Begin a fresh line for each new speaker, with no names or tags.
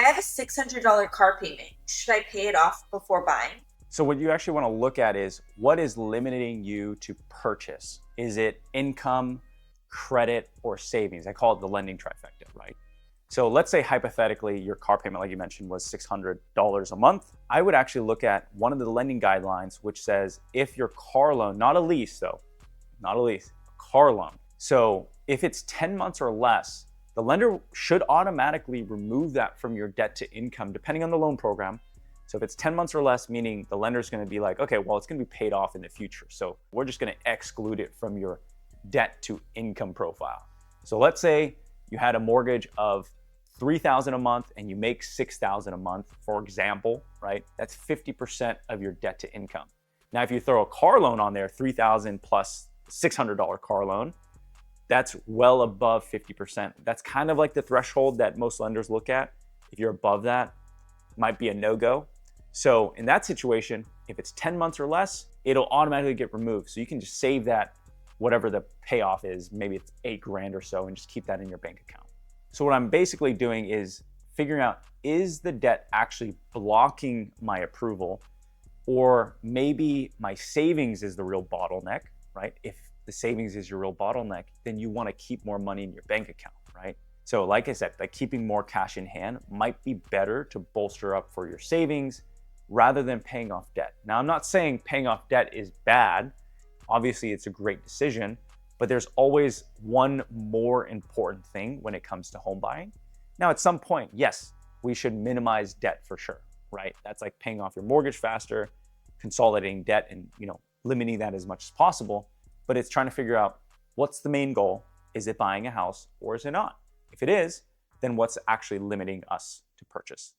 I have a $600 car payment. Should I pay it off before buying?
So what you actually want to look at is what is limiting you to purchase? Is it income, credit, or savings? I call it the lending trifecta, right? So let's say hypothetically your car payment, like you mentioned, was $600 a month. I would actually look at one of the lending guidelines, which says if your car loan, not a lease though, not a lease, a car loan. So if it's 10 months or less, the lender should automatically remove that from your debt to income, depending on the loan program. So if it's 10 months or less, meaning the lender's going to be like, okay, well, it's going to be paid off in the future. So we're just going to exclude it from your debt to income profile. So let's say you had a mortgage of $3,000 a month and you make $6,000 a month, for example, right? That's 50% of your debt to income. Now, if you throw a car loan on there, $3,000 plus $600 car loan, that's well above 50%. That's kind of like the threshold that most lenders look at. If you're above that, it might be a no-go. So in that situation, if it's 10 months or less, it'll automatically get removed. So you can just save that, whatever the payoff is, maybe it's $8,000 or so, and just keep that in your bank account. So what I'm basically doing is figuring out, is the debt actually blocking my approval? Or maybe my savings is the real bottleneck, right? If the savings is your real bottleneck, then you want to keep more money in your bank account, right? So like I said, like keeping more cash in hand might be better to bolster up for your savings rather than paying off debt. Now, I'm not saying paying off debt is bad. Obviously, it's a great decision, but there's always one more important thing when it comes to home buying. Now, at some point, yes, we should minimize debt for sure, right? That's like paying off your mortgage faster, consolidating debt and, limiting that as much as possible. But it's trying to figure out what's the main goal. Is it buying a house or is it not? If it is, then what's actually limiting us to purchase?